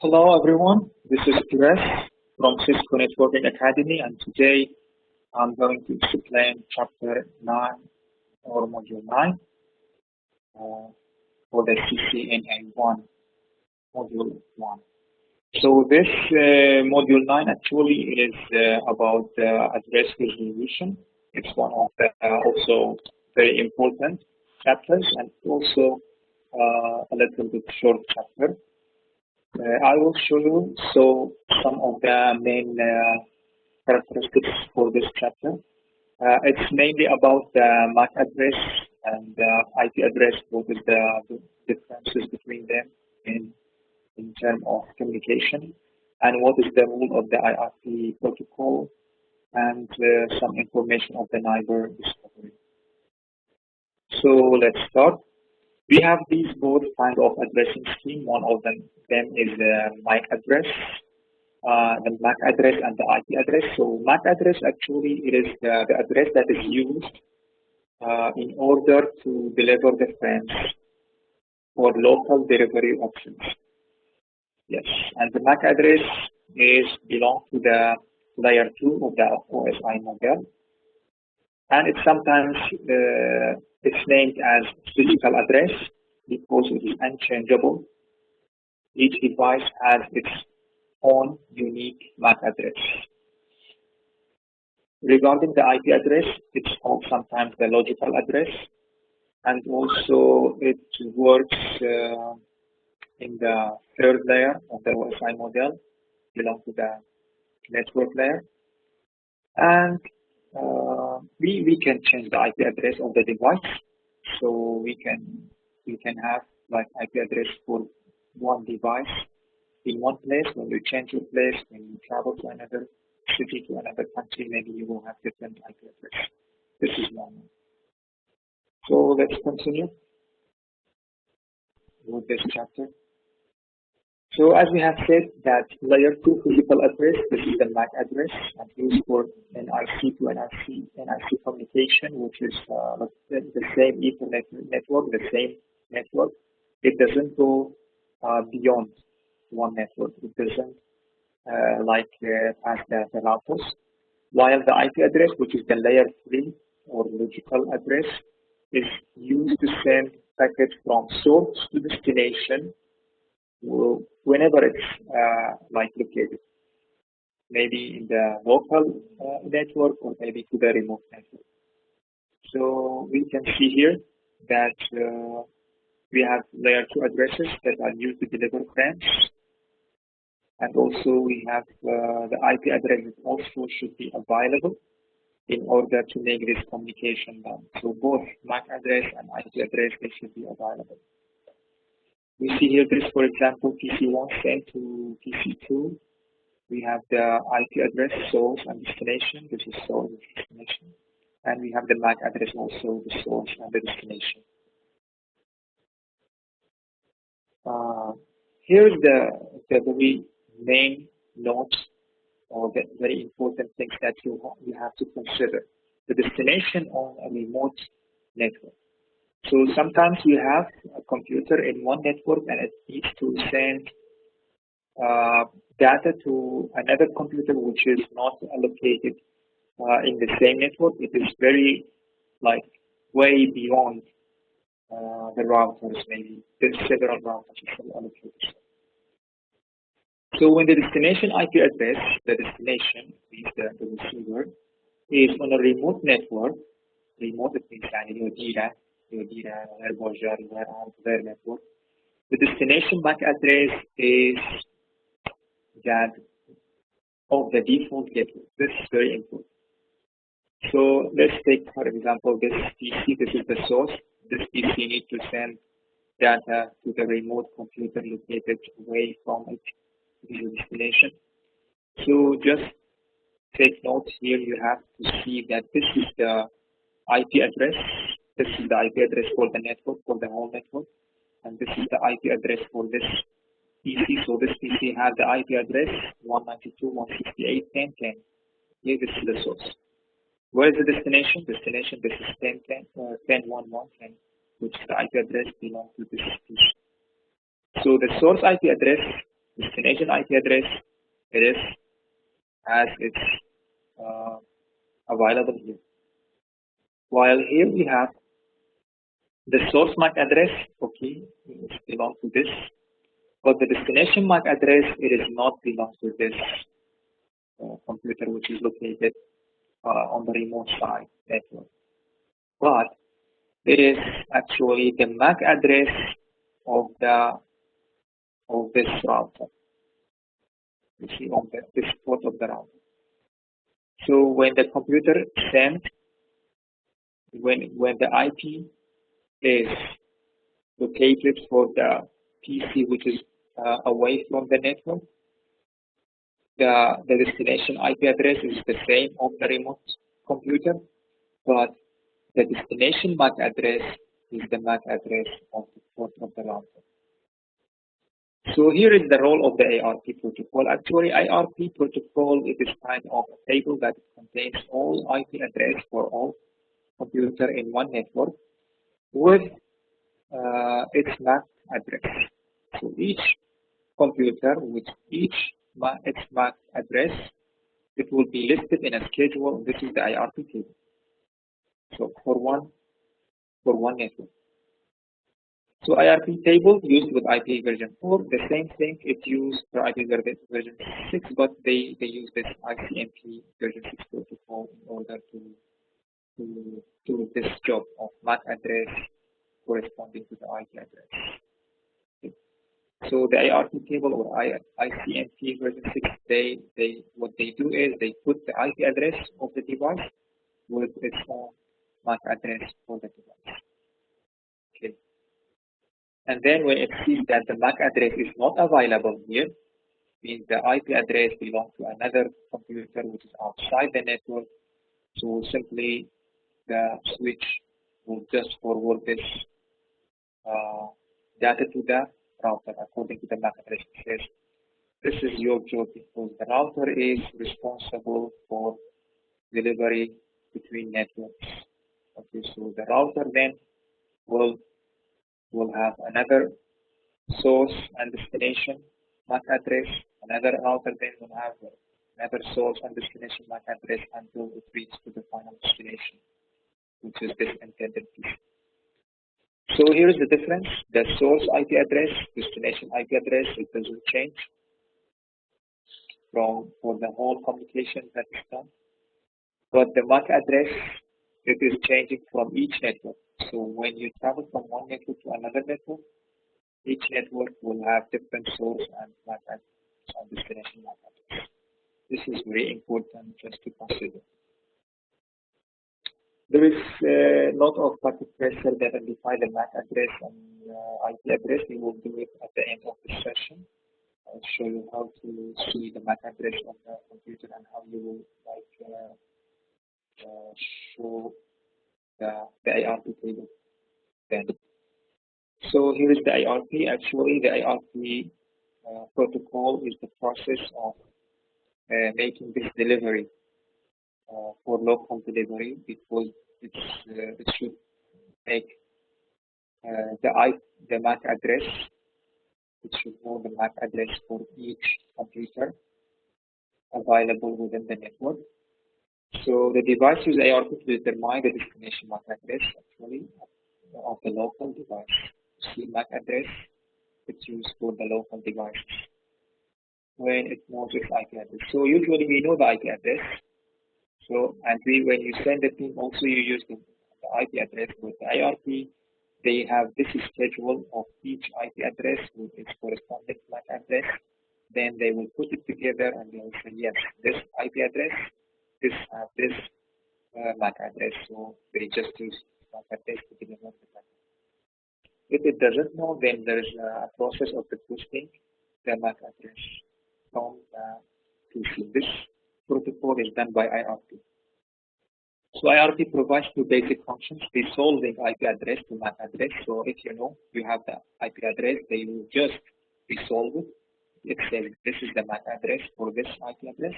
Hello everyone, this is Pires from Cisco Networking Academy, and today I'm going to explain Chapter 9 or Module 9 for the CCNA1 Module 1. So this Module 9 actually is about address resolution. It's one of the also very important chapters, and also a little bit short chapter. I will show you some of the main characteristics for this chapter. It's mainly about the MAC address and the IP address, what is the differences between them in terms of communication, and what is the role of the IRP protocol, and some information of the neighbor discovery. So let's start. We have these both kind of addressing scheme. One of them is the MAC address, and the IP address. So MAC address actually it is the address that is used in order to deliver the frames for local delivery options. Yes, and the MAC address belong to the layer 2 of the OSI model, and it's sometimes it's named as physical address because it is unchangeable. Each device has its own unique MAC address. Regarding the IP address, it's called sometimes the logical address, and also it works in the third layer of the OSI model, belong to the network layer. And we can change the IP address of the device, so we can have like IP address for one device in one place. When you change your place, when you travel to another city, to another country, maybe you will have different IP address. This is normal. So let's continue with this chapter. So as we have said that layer 2 physical address, this is the MAC address and used for NIC to NIC communication, which is the same Ethernet network, the same network. It doesn't go beyond one network. It doesn't pass the routers. While the IP address, which is the layer 3 or logical address, is used to send packets from source to destination whenever it's located, maybe in the local network or maybe to the remote network. So we can see here that we have layer 2 addresses that are used to deliver frames, and also we have the IP address that also should be available in order to make this communication done. So both MAC address and IP address, they should be available. We see here this, for example, PC1 sent to PC2. We have the IP address, source, and destination. This is source and destination. And we have the MAC address also, the source and the destination. Here's the very main notes or the very important things that you have to consider. The destination on a remote network. So sometimes you have a computer in one network and it needs to send data to another computer which is not allocated in the same network. It is very way beyond the routers, maybe there's several routers allocated. So when the destination IP address, the destination means the receiver, is on a remote network, remote it means their network. The destination MAC address is that of the default gateway. This is very important. So let's take, for example, this PC. This is the source. This PC needs to send data to the remote computer located away from it, the destination. So just take note here. You have to see that this is the IP address. This is the IP address for the network, for the whole network, and this is the IP address for this PC. So this PC has the IP address 192.168.10.10. Here, this is the source. Where is the destination? Destination, this is 10.10.10.11.10, which is the IP address belongs to this PC. So the source IP address destination IP address, it is as it's uh, available here. While here we have the source MAC address, okay, it belongs to this, but the destination MAC address, it is not belongs to this computer which is located on the remote side network. But it is actually the MAC address of this router. You see on this port of the router. So when the computer sends, when the IP is located for the PC which is away from the network, the destination IP address is the same of the remote computer, but the destination MAC address is the MAC address of the port of the router. So here is the role of the ARP protocol. Actually, ARP protocol is kind of a table that contains all IP address for all computer in one network with its MAC address. So each computer with its MAC address, it will be listed in a schedule. This is the IRP table. So for one network. So IRP table used with IP version 4, the same thing it's used for IP version 6, but they use this ICMP version 6 protocol in order to do this job of MAC address corresponding to the IP address. Okay. So the IRP table or ICMP version 6, what they do is they put the IP address of the device with its own MAC address for the device. Okay. And then when it sees that the MAC address is not available here, means the IP address belongs to another computer which is outside the network. So simply the switch will just forward this data to the router according to the MAC address. It says this is your job because the router is responsible for delivery between networks. Okay, so the router then will have another source and destination MAC address. Another router then will have another source and destination MAC address until it reaches to the final destination, which is this intended piece. So here is the difference. The source IP address, destination IP address, it doesn't change for the whole communication that is done. But the MAC address, it is changing from each network. So when you travel from one network to another network, each network will have different source and MAC address and destination MAC address. This is very important just to consider. There is a lot of particulars that identify the MAC address and IP address. We will do it at the end of the session. I'll show you how to see the MAC address of the computer and how you will show the IRP table then. So here is the IRP. Actually, the IRP protocol is the process of making this delivery for local delivery because it should make the MAC address. It should know the MAC address for each computer available within the network. So the device uses ARP to determine the destination MAC address actually of the local device. See MAC address, it's used for the local devices when it knows its IP address. So usually we know the IP address. So and when you send the ping, also you use the IP address with the IRP. They have this schedule of each IP address with its corresponding MAC address. Then they will put it together and they will say yes, this IP address, this MAC address. So they just use MAC address to deliver the MAC. If it doesn't know, then there is a process of requesting the MAC address from the PC. This protocol is done by IRP. So IRP provides two basic functions, resolving IP address to MAC address. So if you know you have the IP address, they will just resolve it. It says this is the MAC address for this IP address.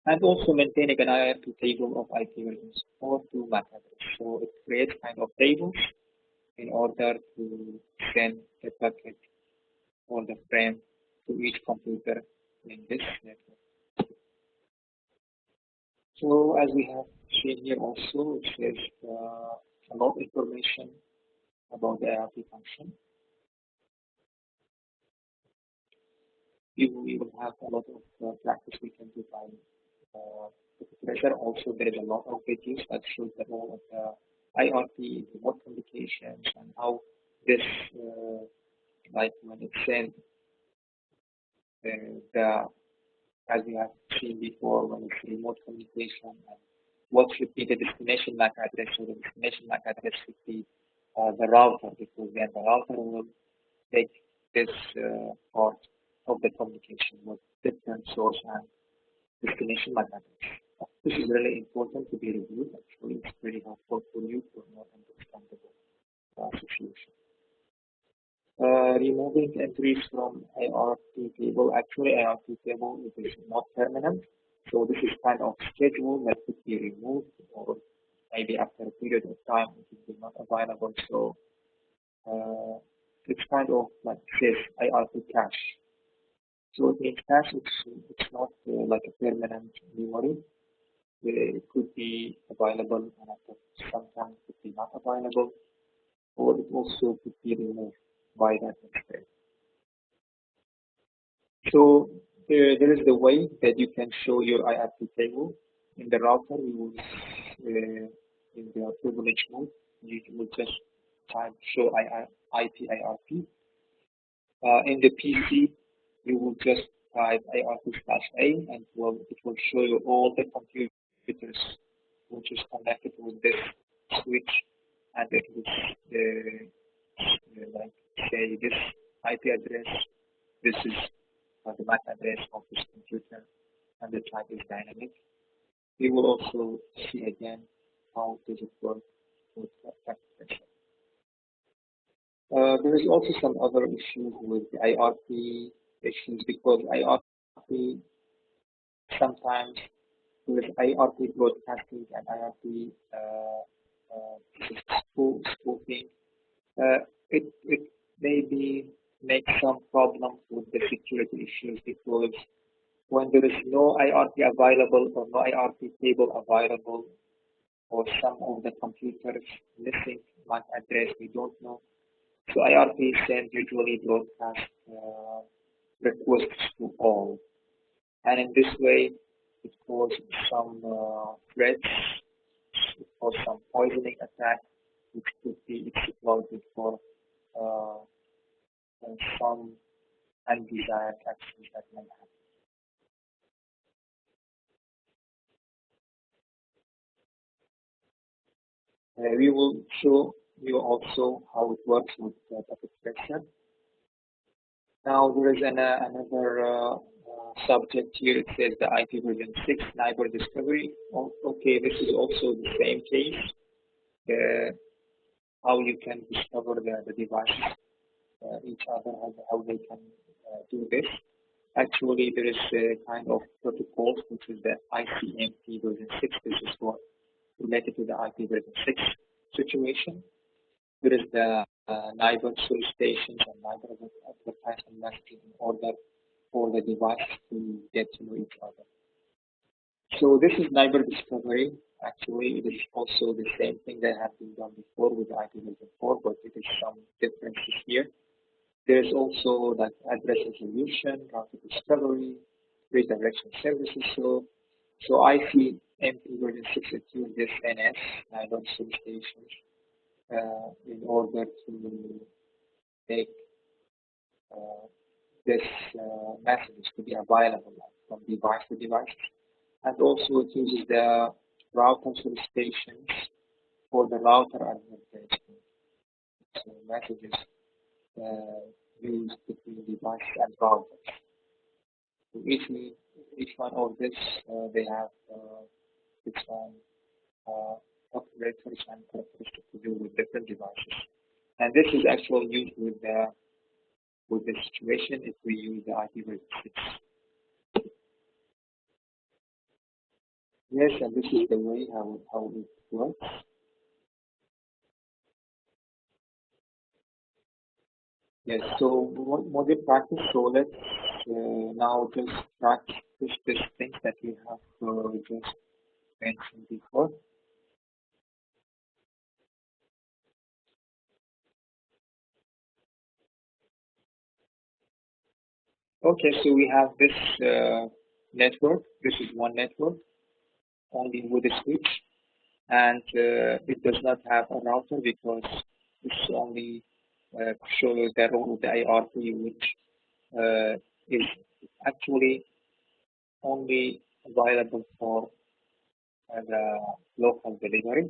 And also maintaining an IRP table of IP versions 4 to MAC address. So it creates kind of tables in order to send the packet or the frame to each computer in this network. So as we have seen here also, it says a lot of information about the IRP function. We will have a lot of practice we can do by pressure. Also, there is a lot of videos that show the role of the IRP, remote communications, and how this, like when it's sent, the as we have seen before, when it's remote communication, and what should be the destination MAC address. So the destination MAC address should be the router, because then the router will take this part of the communication with different source and destination MAC address. This is really important to be reviewed. Actually, it's very helpful for you for more understandable situation. Removing entries from IRP table. Actually, IRP table is not permanent, so this is kind of schedule that could be removed, or maybe after a period of time it will be not available. So it's kind of like this IRP cache. So it means cache. It's not like a permanent memory. It could be available, and after some time it could be not available, or it also could be removed by that instead. So there is the way that you can show your IRP table in the router. You will in the privilege mode, you will just type show IP IRP. In the PC, you will just type IRP/A, and it will show you all the computers which is connected with this switch, and it will like say this IP address, this is the MAC address of this computer, and the type is dynamic. We will also see again how does it work with packet pressure. There is also some other issues with the IRP issues, because IRP sometimes with IRP broadcasting and IRP spoofing, it maybe makes some problems with the security issues, because when there is no IRP available or no IRP table available, or some of the computers missing MAC address, we don't know. So IRP sends usually broadcast requests to all, and in this way, it causes some threats, it causes some poisoning attack, which could be exploited for some undesired actions that may happen. We will show you also how it works with packet pressure. Now there is another subject here. It says the IP version 6 neighbor discovery. Okay, this is also the same case. How you can discover the devices each other, how they can do this. Actually, there is a kind of protocol, which is the ICMP version 6. This is for related to the IP version 6 situation. There is the neighbor solicitations and neighbor advertisement messaging in order for the device to get to know each other. So this is neighbor discovery. Actually, it is also the same thing that has been done before with the IP version 4, but it is some differences here. There is also like address resolution, router discovery, redirection services. So ICMP version 6 includes this NS, neighbor solicitations, in order to make this messages to be available from device to device. And also it uses the router solicitations for the router advertisement. So messages used between device and routers. So each one of this, they have its own operators and characteristics to do with different devices. And this is actually used with the situation if we use the IP version 6. Yes, and this is the way how it works. Yes, so module practice. So let's now just practice these things that we have just mentioned before. Okay, so we have this network. This is one network, only with a switch, and it does not have a router because it's only shows the role of the IRP, which is actually only available for the local delivery.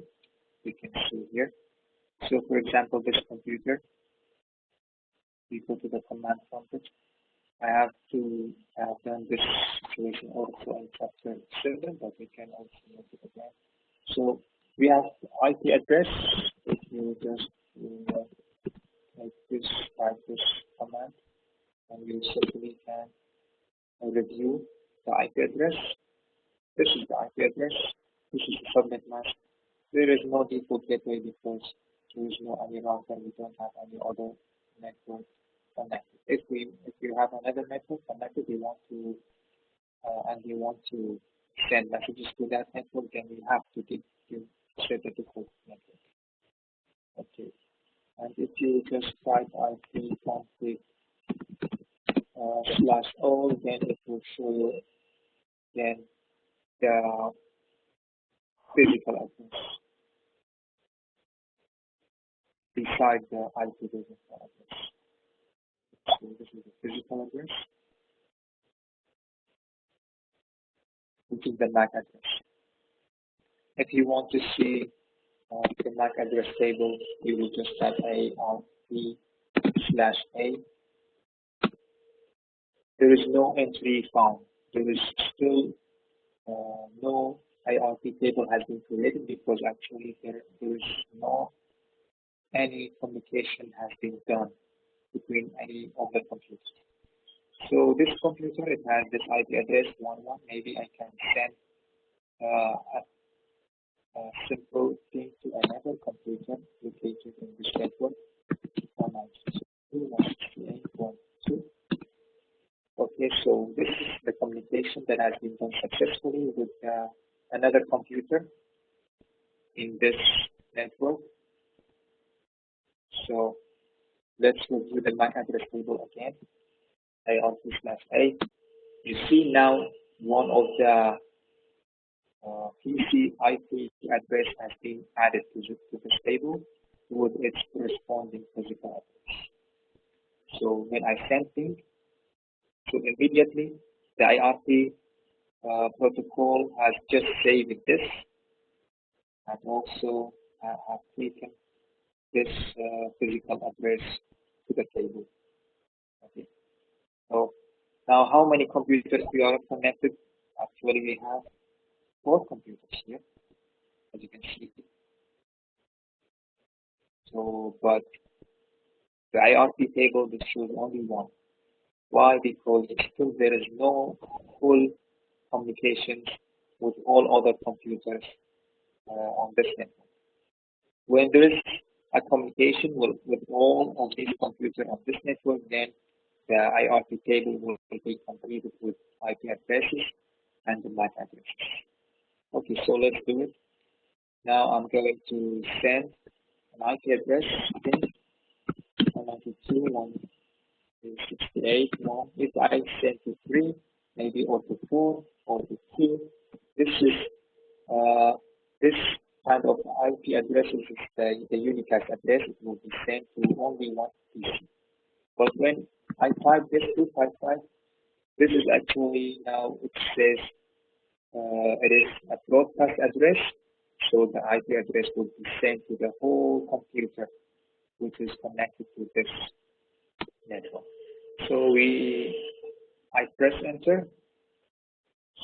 We can see here. So, for example, this computer, we go to the command prompt. I have done this situation also in chapter 7, but we can also make it again. So we have IP address. If you just make this, type this command, and you simply can review the IP address. This is the IP address. This is the subnet mask. There is no default gateway because there is no any router. We don't have any other network connected. If you have another network connected, you want to send messages to that network, then you have to set the default network. Okay, and if you just type IP config /all, then it will show you then the physical address beside the IP physical address. So this is the physical address, which is the MAC address. If you want to see the MAC address table, you will just type ARP/A. There is no entry found. There is still no IRP table has been created because actually there is no any communication has been done between any of the computers. So this computer, it has this IP address 11. Maybe I can send a simple thing to another computer located in this network. 192.168.2. Okay, so this is the communication that has been done successfully with another computer in this network. So let's review the MAC address table again. ARP/A. You see now one of the PC IP address has been added to this table with its corresponding physical address. So when I send things, so immediately the IRP protocol has just saved this and also have taken this physical address to the table. Okay. So now how many computers we are connected? Actually we have 4 computers here, as you can see. So, but the IRP table this shows only 1. Why? Because still there is no full communications with all other computers on this network. When there is a communication with all of these computers on this network, then the IRP table will be completed with IP addresses and the MAC addresses. Okay, so let's do it. Now I'm going to send an IP address, 192.168.1. If I send to 3, maybe or to 4 or to 2, this is this kind of IP addresses is the unicast address. It will be sent to only one PC. But when I type this 255, this is actually now it says it is a broadcast address, so the IP address will be sent to the whole computer which is connected to this network. So I press enter.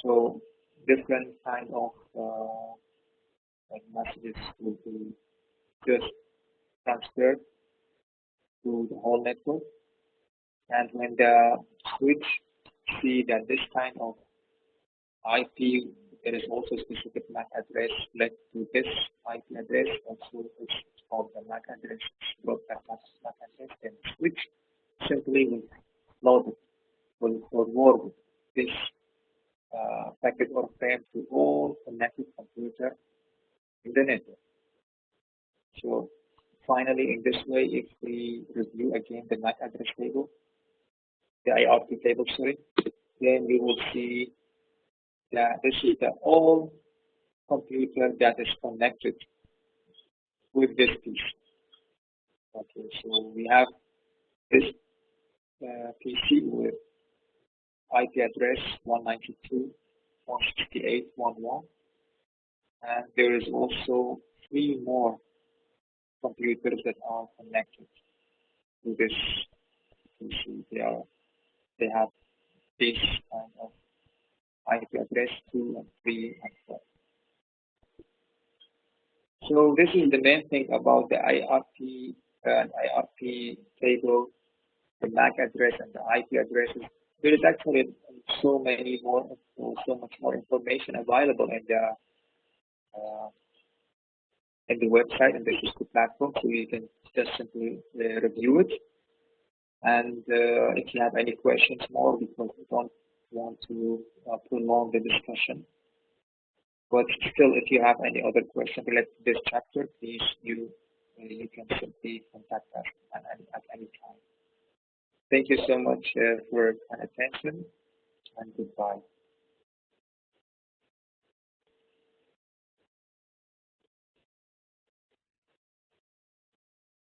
So different kind of messages will be just transferred to the whole network. And when the switch see that this kind of IP, there is also specific MAC address led to this IP address, also it's called the MAC address, broadcast MAC address, then switch simply will load it will forward this packet or frame to all connected computers in the network. So finally, in this way, if we review again the MAC address table, the IRP table, sorry, then we will see that this is the all computer that is connected with this piece. Okay, so we have this PC with IP address 192.168.1.1, and there is also 3 more computers that are connected to this PC. They have this kind of IP address 2 and 3 and 4. So this is the main thing about the IRP and IRP table, the MAC address and the IP addresses. There is actually so much more information available in the website and the Cisco platform, so you can just simply review it. And if you have any questions more, because we don't want to prolong the discussion. But still, if you have any other question related to this chapter, please you can simply contact us at any time. Thank you so much for your attention, and goodbye.